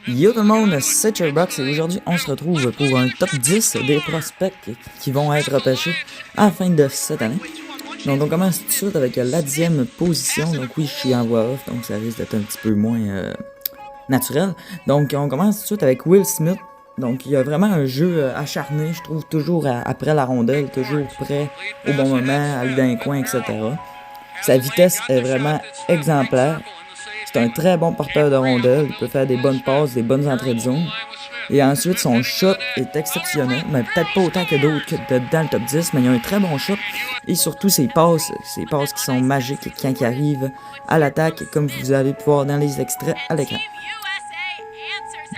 Yo tout le monde, c'est Cherbox et aujourd'hui on se retrouve pour un top 10 des prospects qui vont être repêchés à la fin de cette année. Donc on commence tout de suite avec la 10e position, donc oui je suis en voix off donc ça risque d'être un petit peu moins naturel. Donc on commence tout de suite avec Will Smith, donc il y a vraiment un jeu acharné, je trouve toujours après la rondelle, toujours prêt au bon moment, aller dans les coins, etc. Sa vitesse est vraiment exemplaire. C'est un très bon porteur de rondelles, il peut faire des bonnes passes, des bonnes entrées de zone. Et ensuite, son shot est exceptionnel, mais peut-être pas autant que d'autres dans le top 10, mais il a un très bon shot. Et surtout ses passes qui sont magiques quand il arrive à l'attaque, comme vous allez pouvoir dans les extraits à l'écran.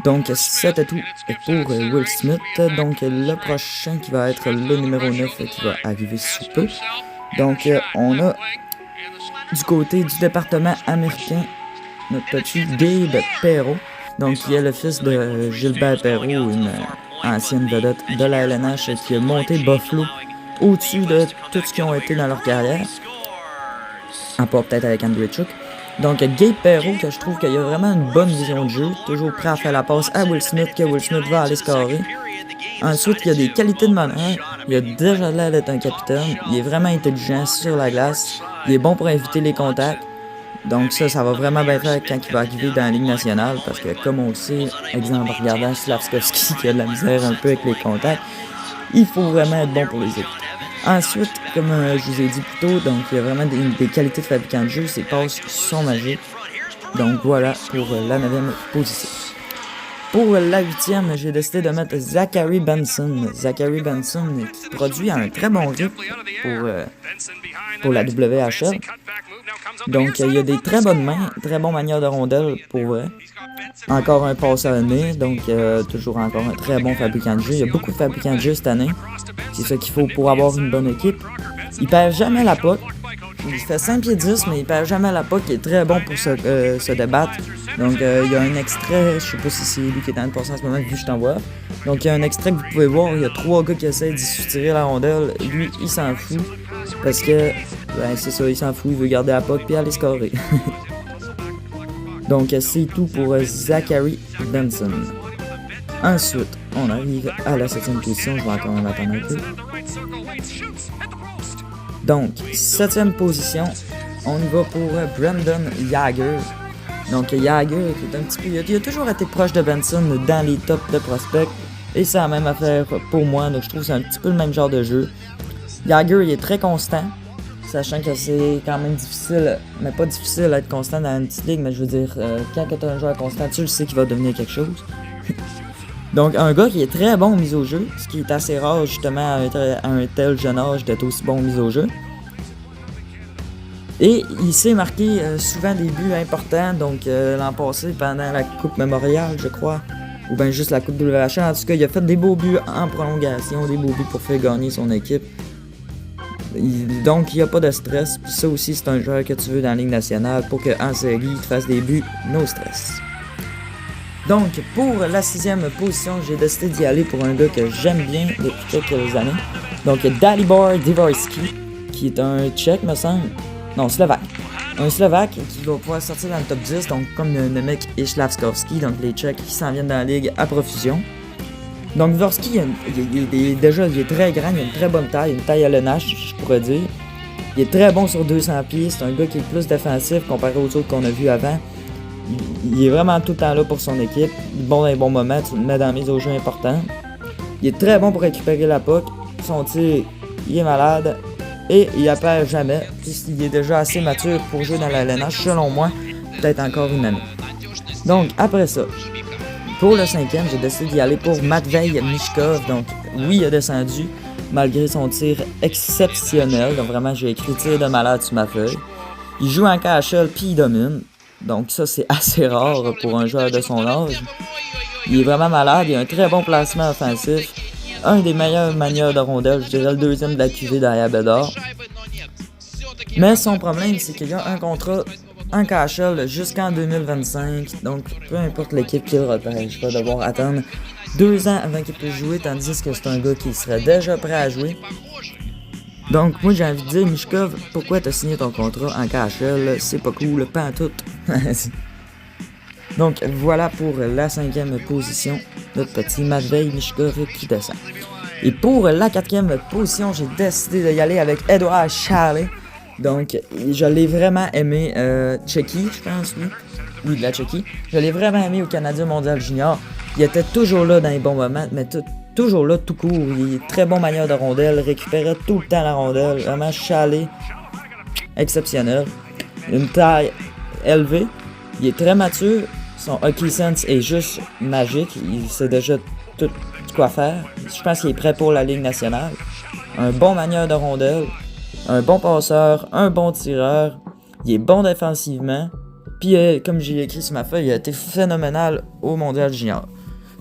Donc c'était tout pour Will Smith. Donc le prochain qui va être le numéro 9 qui va arriver sous peu. Donc on a du côté du département américain notre petit Gabe Perreault, donc qui est le fils de Gilbert Perreault, une ancienne vedette de la LNH qui a monté Buffalo au-dessus de tout ce qu'ils ont été dans leur carrière, à part peut-être avec Andrew Chuck. Donc Gabe Perreault, que je trouve qu'il a vraiment une bonne vision de jeu, toujours prêt à faire la passe à Will Smith, que Will Smith va aller scorer. Ensuite, il a des qualités de meneur, il a déjà l'air d'être un capitaine, il est vraiment intelligent sur la glace, il est bon pour éviter les contacts. Donc ça va vraiment bien faire quand il va arriver dans la Ligue nationale, parce que comme on le sait, exemple en regardant Slavkovski qui a de la misère un peu avec les contacts, il faut vraiment être bon pour les équipes. Ensuite, comme je vous ai dit plus tôt, donc il y a vraiment des qualités de fabricant de jeu, ses passes sont magiques. Donc voilà pour la 9e position. Pour la 8e, j'ai décidé de mettre Zachary Benson. Zachary Benson qui produit un très bon rythme pour la WHL. Donc il y a des très bonnes mains, très bonne manière de rondelle pour vrai. Encore un passeur né, donc toujours encore un très bon fabricant de jeu. Il y a beaucoup de fabricants de jeu cette année. C'est ça qu'il faut pour avoir une bonne équipe. Il perd jamais la puck. Il fait 5 pieds 10, mais il perd jamais la puck. Il est très bon pour se débattre. Donc il y a un extrait, je sais pas si c'est lui qui est en train de passer en ce moment, vu que je t'envoie. Donc il y a un extrait que vous pouvez voir, il y a 3 gars qui essaient d'y soutirer la rondelle. Lui, il s'en fout. Parce que, c'est ça, il s'en fout, il veut garder la puck puis aller scorer. Donc c'est tout pour Zachary Benson. Ensuite, on arrive à la 7e position, je vais encore en attendre un peu. Donc, 7e position, on y va pour Brandon Yager. Donc Yager, qui est un petit peu, il a toujours été proche de Benson dans les tops de prospects. Et c'est la même affaire pour moi, donc je trouve que c'est un petit peu le même genre de jeu. Yager, il est très constant, sachant que c'est quand même difficile, mais pas difficile d'être constant dans une petite ligue, mais je veux dire, quand tu as un joueur constant, tu le sais qu'il va devenir quelque chose. Donc, un gars qui est très bon mise au jeu, ce qui est assez rare justement à un tel jeune âge d'être aussi bon mise au jeu. Et il s'est marqué souvent des buts importants, donc l'an passé, pendant la Coupe Mémoriale, je crois, ou bien juste la Coupe WHL, en tout cas, il a fait des beaux buts en prolongation, des beaux buts pour faire gagner son équipe. Donc, il n'y a pas de stress. Puis ça aussi, c'est un joueur que tu veux dans la Ligue nationale pour qu'en série, il te fasse des buts, no stress. Donc, pour la 6e position, j'ai décidé d'y aller pour un gars que j'aime bien depuis quelques années. Donc, Dalibor Dvorsky, qui est un Tchèque, me semble. Non, Slovaque. Un Slovaque qui va pouvoir sortir dans le top 10, donc comme le mec Slavkovski, donc les Tchèques qui s'en viennent dans la Ligue à profusion. Donc Dvorsky, il est très grand, il a une très bonne taille, une taille à LNH, je pourrais dire. Il est très bon sur 200 pieds, c'est un gars qui est plus défensif comparé aux autres qu'on a vus avant. Il est vraiment tout le temps là pour son équipe, bon dans les bons moments, tu le mets dans la mise au jeu importante. Il est très bon pour récupérer la puck, son tir, il est malade et il apparaît jamais. Il est déjà assez mature pour jouer dans la LNH, selon moi, peut-être encore une année. Donc après ça, pour le 5e, j'ai décidé d'y aller pour Matvei Michkov. Donc, oui, il a descendu, malgré son tir exceptionnel. Donc, vraiment, j'ai écrit tir de malade sur ma feuille. Il joue en KHL, puis il domine. Donc, ça, c'est assez rare pour un joueur de son âge. Il est vraiment malade, il a un très bon placement offensif. Un des meilleures manières de rondelle, je dirais le 2e de la QV derrière Bédard. Mais son problème, c'est qu'il a un contrat en KHL jusqu'en 2025, donc peu importe l'équipe qu'il repêche, va devoir attendre 2 ans avant qu'il puisse jouer, tandis que c'est un gars qui serait déjà prêt à jouer. Donc moi j'ai envie de dire, Michkov, pourquoi t'as signé ton contrat en KHL, c'est pas cool, pas en tout. Donc voilà pour la 5e position, notre petit Matvei Michkov qui descend. Et pour la 4e position, j'ai décidé d'y aller avec Edward Charley. Donc je l'ai vraiment aimé, Tchéquie, je pense, oui, de la Tchéquie. Je l'ai vraiment aimé au Canadien Mondial Junior. Il était toujours là dans les bons moments, mais toujours là tout court. Il est très bon manière de rondelle, récupérait tout le temps la rondelle, vraiment Charley, exceptionnel. Une taille élevée, il est très mature. Son hockey sense est juste magique. Il sait déjà tout quoi faire. Je pense qu'il est prêt pour la Ligue nationale. Un bon manieur de rondelle. Un bon passeur. Un bon tireur. Il est bon défensivement. Puis, comme j'ai écrit sur ma feuille, il a été phénoménal au Mondial Junior.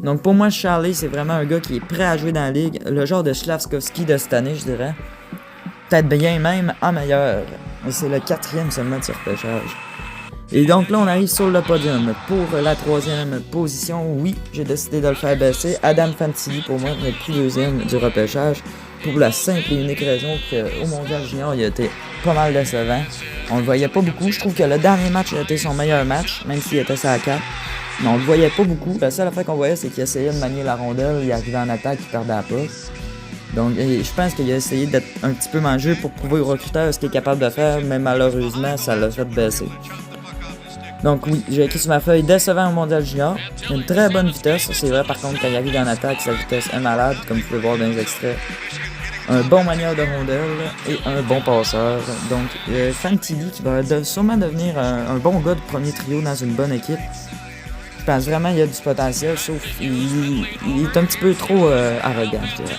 Donc, pour moi, Charley, c'est vraiment un gars qui est prêt à jouer dans la Ligue. Le genre de Slavkovski de cette année, je dirais. Peut-être bien même en meilleur. Mais c'est le 4e seulement de ce repêchage. Et donc là, on arrive sur le podium. Pour la 3e position, oui, j'ai décidé de le faire baisser. Adam Fantilli, pour moi, n'est plus 2e du repêchage. Pour la simple et unique raison qu'au Mondial Junior, il a été pas mal décevant. On le voyait pas beaucoup. Je trouve que le dernier match a été son meilleur match, même s'il était sur la 4. Mais on le voyait pas beaucoup. La seule affaire qu'on voyait, c'est qu'il essayait de manier la rondelle. Il arrivait en attaque, il perdait la passe. Donc, je pense qu'il a essayé d'être un petit peu mangeux pour prouver aux recruteurs ce qu'il est capable de faire, mais malheureusement, ça l'a fait baisser. Donc oui, j'ai écrit sur ma feuille décevant au Mondial Junior. Une très bonne vitesse, c'est vrai par contre quand il arrive en attaque, sa vitesse est malade, comme vous pouvez voir dans les extraits. Un bon manieur de rondelle et un bon passeur. Donc Fantilli qui va sûrement devenir un bon gars de premier trio dans une bonne équipe. Je pense vraiment qu'il y a du potentiel, sauf qu'il est un petit peu trop arrogant, je dirais.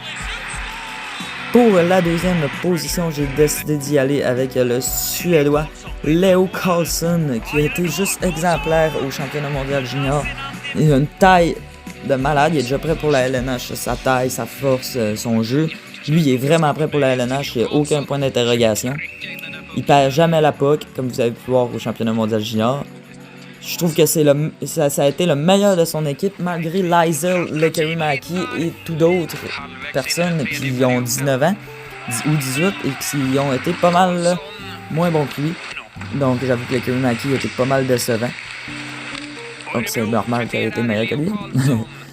Pour la 2e position, j'ai décidé d'y aller avec le Suédois Leo Carlsson, qui a été juste exemplaire au championnat mondial junior. Il a une taille de malade, il est déjà prêt pour la LNH, sa taille, sa force, son jeu. Lui, il est vraiment prêt pour la LNH, il n'y a aucun point d'interrogation. Il perd jamais la puck, comme vous avez pu voir au championnat mondial junior. Je trouve que ça a été le meilleur de son équipe, malgré Lysel Lekerimaki et tout d'autres personnes qui ont 19 ans ou 18 et qui ont été pas mal moins bons que lui. Donc j'avoue que Lekerimaki était pas mal décevant. Donc c'est normal qu'il ait été meilleur que lui.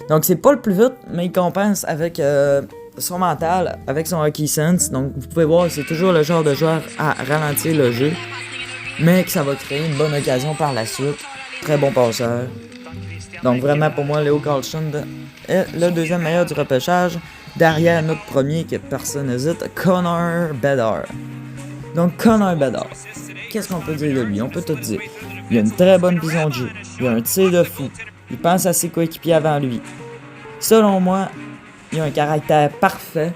Donc c'est pas le plus vite, mais il compense avec son mental, avec son hockey sense. Donc vous pouvez voir, c'est toujours le genre de joueur à ralentir le jeu, mais que ça va créer une bonne occasion par la suite. Très bon passeur. Donc vraiment pour moi, Leo Carlsson est le 2e meilleur du repêchage. Derrière notre premier, que personne n'hésite, Connor Bedard. Donc Connor Bedard, qu'est-ce qu'on peut dire de lui? On peut tout dire. Il a une très bonne vision de jeu. Il a un tir de fou. Il pense à ses coéquipiers avant lui. Selon moi, il a un caractère parfait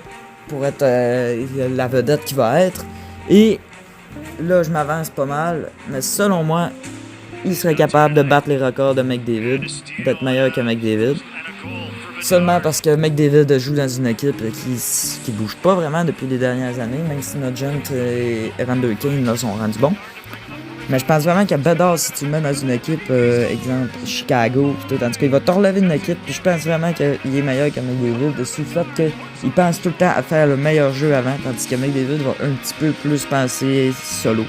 pour être la vedette qu'il va être. Et là, je m'avance pas mal, mais selon moi, il serait capable de battre les records de McDavid, d'être meilleur que McDavid. Seulement parce que McDavid joue dans une équipe qui bouge pas vraiment depuis les dernières années, même si Nugent et Evander Kane là, sont rendus bons. Mais je pense vraiment que Bedard, si tu le mets dans une équipe, exemple Chicago, pis tout, en tout cas, il va te relever une équipe, puis je pense vraiment qu'il est meilleur que McDavid, de ce fait qu'il pense tout le temps à faire le meilleur jeu avant, tandis que McDavid va un petit peu plus penser solo.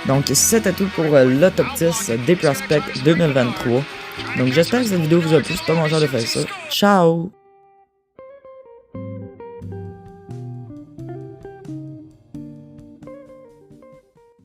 Donc c'était tout pour le top 10 des prospects 2023. Donc j'espère que cette vidéo vous a plu, c'est pas mon genre de faire ça. Ciao!